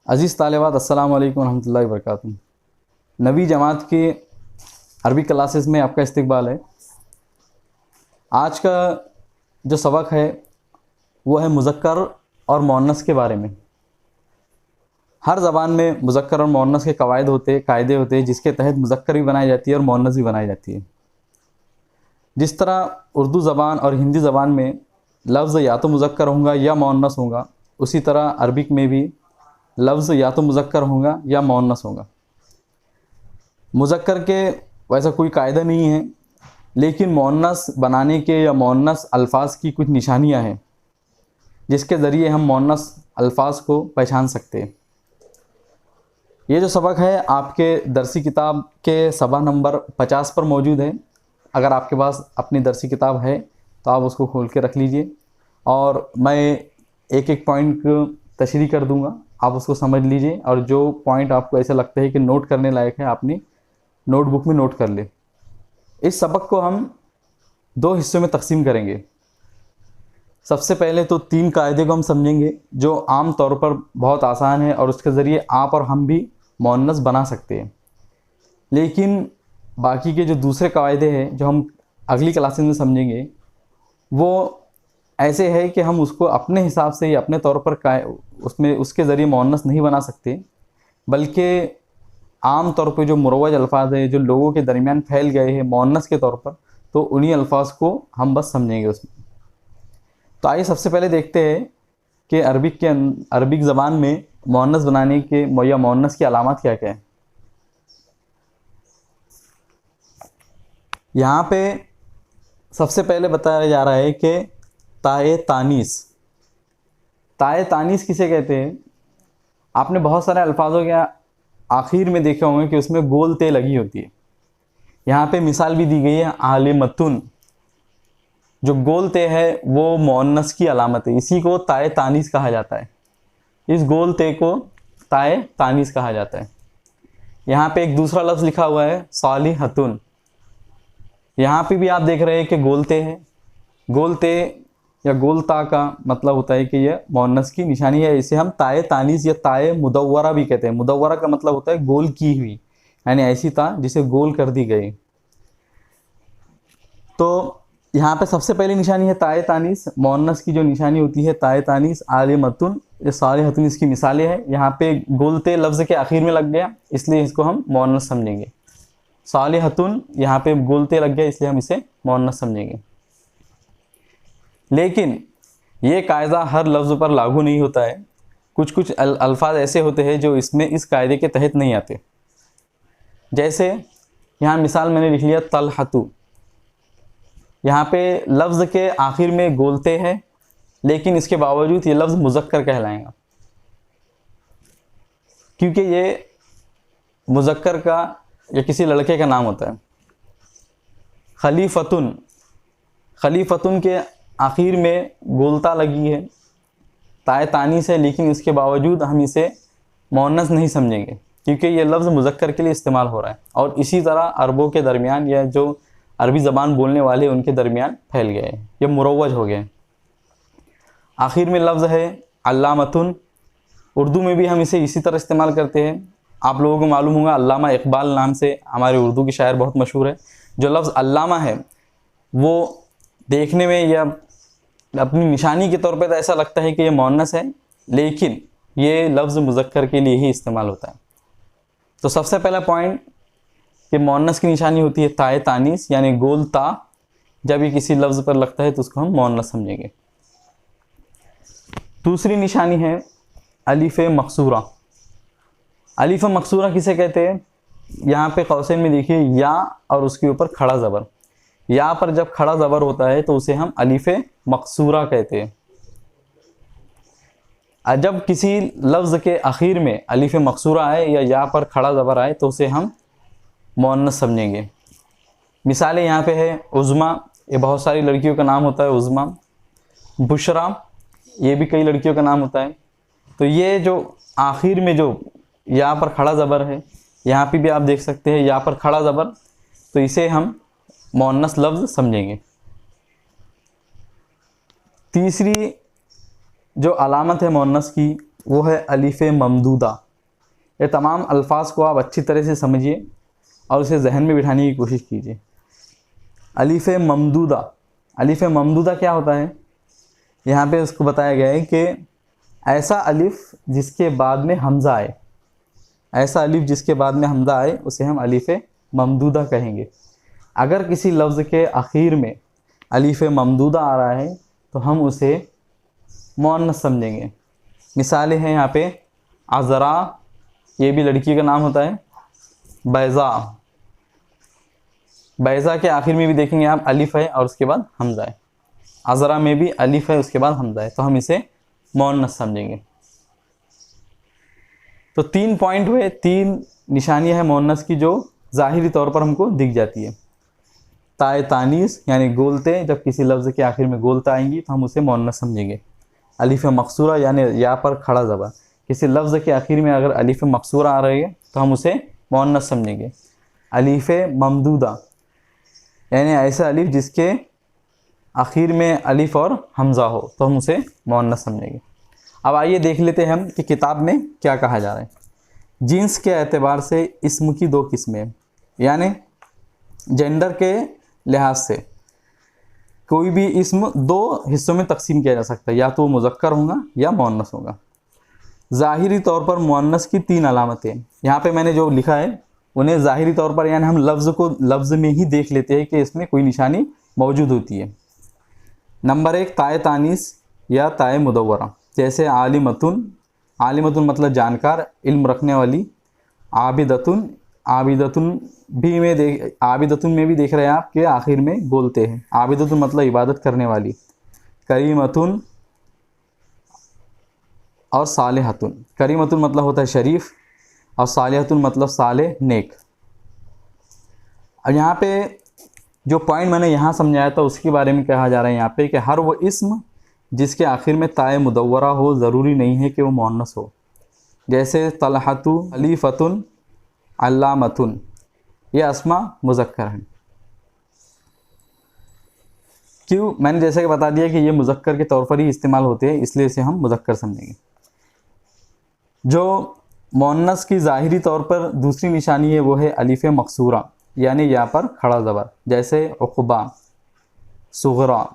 अज़ीज़ तालिबात, अस्सलामु अलैकुम रहमतुल्लाहि व बरकातुहू। नवी जमात की अरबी क्लासेस में आपका इस्तकबाल है। आज का जो सबक है वो है मुज़क्कर और मुअन्नस के बारे में। हर ज़बान में मुज़क्कर और मुअन्नस के कायदे होते हैं जिसके तहत मुज़क्कर भी बनाई जाती है और मुअन्नस भी बनाई जाती है। जिस तरह उर्दू ज़बान और हिंदी ज़बान में लफ्ज़ या तो मुज़क्कर होगा या मुअन्नस होगा, उसी तरह अरबिक में भी लफ्ज़ या तो मुज़क्कर होगा या मुअन्नस होगा। मुज़क्कर के वैसा कोई कायदा नहीं है, लेकिन मुअन्नस बनाने के या मुअन्नस अल्फाज की कुछ निशानियां हैं जिसके ज़रिए हम मुअन्नस अल्फाज को पहचान सकते हैं। ये जो सबक है आपके दरसी किताब के सफ़हा नंबर 50 पर मौजूद है। अगर आपके पास अपनी दरसी किताब है तो आप उसको खोल के रख लीजिए और मैं एक एक पॉइंट को तशरीह कर दूंगा, आप उसको समझ लीजिए और जो पॉइंट आपको ऐसा लगता है कि नोट करने लायक है अपनी नोटबुक में नोट कर ले। इस सबक को हम दो हिस्सों में तकसीम करेंगे। सबसे पहले तो 3 कायदे को हम समझेंगे जो आम तौर पर बहुत आसान है और उसके ज़रिए आप और हम भी मुअन्नस बना सकते हैं। लेकिन बाकी के जो दूसरे कायदे हैं जो हम अगली क्लासेस में समझेंगे वो ऐसे है कि हम उसको अपने हिसाब से ही अपने तौर पर उसके ज़रिए मुअन्नस नहीं बना सकते, बल्कि आम तौर पे जो मुरवज अल्फाज है जो लोगों के दरमियान फैल गए हैं मुअन्नस के तौर पर, तो उन्हीं अल्फाज को हम बस समझेंगे उसमें। तो आइए सबसे पहले देखते हैं कि अरबिक ज़बान में मुअन्नस बनाने के या मुअन्नस की अलामत क्या क्या है। यहाँ पे सबसे पहले बताया जा रहा है कि ताए तानीस। ताए तानीस किसे कहते हैं? आपने बहुत सारे अल्फाजों के आखिर में देखे होंगे कि उसमें गोल ते लगी होती है। यहाँ पे मिसाल भी दी गई है आलिमतुन। जो गोल ते है वो मुअन्नस की अलामत है, इसी को ताए तानीस कहा जाता है। इस गोल ते को ताए तानीस कहा जाता है। यहाँ पे एक दूसरा लफ्ज़ लिखा हुआ है सालिहतुन। यहाँ पे भी आप देख रहे हैं कि गोल ते है। गोल ते या गोलता का मतलब होता है कि यह मुअन्नस की निशानी है। इसे हम ताए तानीस या ताए मुदव्वरा भी कहते हैं। मुदव्वरा का मतलब होता है गोल की हुई, यानी ऐसी ता जिसे गोल कर दी गई। तो यहाँ पे सबसे पहली निशानी है ताए तानीस। मुअन्नस की जो निशानी होती है ताए तानीस, आलिमतुन, ये सालिहतुन इसकी मिसालें हैं। यहाँ पे गोलते लफ्ज़ के आखिर में लग गया इसलिए इसको हम मुअन्नस समझेंगे। सालिहतुन यहाँ पे गोलते लग गया इसलिए हम इसे मुअन्नस समझेंगे। लेकिन ये कायदा हर लफ्ज़ पर लागू नहीं होता है। कुछ अल्फाज ऐसे होते हैं जो इसमें इस कायदे के तहत नहीं आते। जैसे यहाँ मिसाल मैंने लिख लिया तलहतु। यहाँ पे लफ्ज़ के आखिर में गोलते हैं लेकिन इसके बावजूद ये लफ्ज़ मुज़क्कर कहलाएगा, क्योंकि ये मुज़क्कर का या किसी लड़के का नाम होता है। खलीफतुन, खलीफतुन के आखिर में गोलता लगी है, ताए तानीस है, लेकिन इसके बावजूद हम इसे मुअन्नस नहीं समझेंगे क्योंकि ये लफ्ज़ मुज़क्कर के लिए इस्तेमाल हो रहा है। और इसी तरह अरबों के दरमियान या जो अरबी ज़बान बोलने वाले उनके दरमियान फैल गए हैं, ये मुरव्वज हो गए। आखिर में लफ्ज़ है अल्लामतुन। उर्दू में भी हम इसे इसी तरह इस्तेमाल करते हैं। आप लोगों को मालूम होगा अल्लामा इकबाल नाम से हमारे उर्दू के शायर बहुत मशहूर है। जो लफ्ज़ अल्लामा है वो देखने में या अपनी निशानी के तौर पे तो ऐसा लगता है कि ये मुअन्नस है, लेकिन ये लफ्ज़ मुज़क्कर के लिए ही इस्तेमाल होता है। तो सबसे पहला पॉइंट कि मुअन्नस की निशानी होती है ताए तानीस, यानी गोल ता। जब ये किसी लफ्ज़ पर लगता है तो उसको हम मुअन्नस समझेंगे। दूसरी निशानी है अलिफ मकसूरा। अलिफ मकसूरा किसे कहते हैं? यहाँ पे कौसैन में देखिए या और उसके ऊपर खड़ा ज़बर। या पर जब खड़ा ज़बर होता है तो उसे हम अलिफ मकसूरा कहते हैं। जब किसी लफ्ज़ के आखिर में अलिफ मकसूरा आए या पर खड़ा ज़बर आए तो उसे हम मुअन्नस समझेंगे। मिसालें यहाँ पे है उज़्मा, ये बहुत सारी लड़कियों का नाम होता है उज़्मा। बुशरा, ये भी कई लड़कियों का नाम होता है। तो ये जो आखिर में जो या पर खड़ा ज़बर है, यहाँ पे भी आप देख सकते हैं या पर खड़ा ज़बर, तो इसे हम मुअन्नस लफ्ज़ समझेंगे। तीसरी जो अलामत है मुअन्नस की वो है अलिफ ममदूदा। ये तमाम अल्फाज को आप अच्छी तरह से समझिए और उसे जहन में बिठाने की कोशिश कीजिए। अलिफ ममदूदा, अलिफ ममदूदा क्या होता है? यहाँ पे उसको बताया गया है कि ऐसा अलिफ जिसके बाद में हमज़ा आए, ऐसा अलिफ जिसके बाद में हमज़ा आए उसे हम अलिफ ममदूदा कहेंगे। अगर किसी लफ्ज़ के आखिर में अलिफ ममदूदा आ रहा है तो हम उसे मुअन्नस समझेंगे। मिसालें हैं यहाँ पे, अज़रा, ये भी लड़की का नाम होता है। बैज़ा, बैज़ा के आखिर में भी देखेंगे आप अलिफ है और उसके बाद हमज़ा है। अज़रा में भी अलिफ है उसके बाद हमज़ा है, तो हम इसे मुअन्नस समझेंगे। तो 3 पॉइंट हुए, 3 निशानियां हैं मुअन्नस की जो ज़ाहिरी तौर पर हमको दिख जाती है। ताए तानीस यानी गोलते, जब किसी लफ्ज़ के आखिर में गोलता आएंगी तो हम उसे मुअन्नस समझेंगे। अलिफ मकसूरा यानी या पर खड़ा ज़बर, किसी लफ्ज़ के आखिर में अगर अलिफ मकसूरा आ रही है तो हम उसे मुअन्नस समझेंगे। अलिफ ममदूदा यानी ऐसा अलिफ जिसके आखिर में अलिफ और हमज़ा हो तो हम उसे मुअन्नस समझेंगे। अब आइए देख लेते हैं हम कि किताब में क्या कहा जा रहा है। जिन्स के एतबार से इस्म की 2 किस्में, यानी जेंडर के लिहाज से कोई भी इस्म 2 हिस्सों में तकसीम किया जा सकता है, या तो वो मुज़क्कर होगा या मुअन्नस होगा। ज़ाहिरी तौर पर मुअन्नस की 3 अलामतें यहाँ पे मैंने जो लिखा है उन्हें ज़ाहिरी तौर पर यानी हम लफ्ज़ को लफ्ज़ में ही देख लेते हैं कि इसमें कोई निशानी मौजूद होती है। नंबर 1 ताए तानीस या ताए मुदव्वरा, जैसे आलिमतुन, आलिमतुन मतलब जानकार, इल्म रखने वाली। आबिदतुन, आबिदतुन आबिदतुन में भी देख रहे हैं आप कि आखिर में बोलते हैं। आबिदतुन मतलब इबादत करने वाली। करीमतुन और सालेहतुन, करीमतुन मतलब होता है शरीफ और सालेहतुन मतलब साले नेक। अब यहाँ पे जो पॉइंट मैंने यहाँ समझाया था उसके बारे में कहा जा रहा है यहाँ पे कि हर वो इस्म जिसके आखिर में ताए मुदव्वरा हो, ज़रूरी नहीं है कि वो मुअन्नस हो। जैसे तलहतु, अलीफतुन, अल्लामतुन, ये अस्मा मुज़क्कर हैं। क्यों? मैंने जैसे कि बता दिया कि ये मुज़क्कर के तौर पर ही इस्तेमाल होते हैं, इसलिए इसे हम मुज़क्कर समझेंगे। जो मुअन्नस की ज़ाहिरी तौर पर दूसरी निशानी है वो है अलिफ मकसूरा यानी या पर खड़ा ज़बर, जैसे उक़बा, सुग़रा,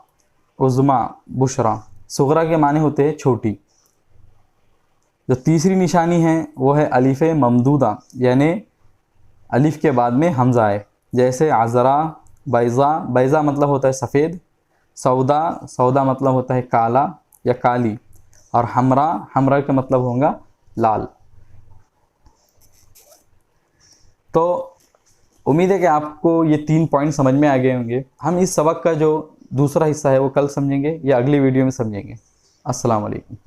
उज़्मा, बुशरा। सुग़रा के माने होते हैं छोटी। जो तीसरी निशानी है वो है अलिफ ममदूदा यानी अलिफ के बाद में हमज़ा है, जैसे अज़रा, बैज़ा, बैज़ा मतलब होता है सफ़ेद। सौदा, सौदा मतलब होता है काला या काली। और हमरा, हमरा का मतलब होगा लाल। तो उम्मीद है कि आपको ये 3 पॉइंट समझ में आ गए होंगे। हम इस सबक का जो दूसरा हिस्सा है वो कल समझेंगे या अगली वीडियो में समझेंगे। अस्सलाम वालेकुम।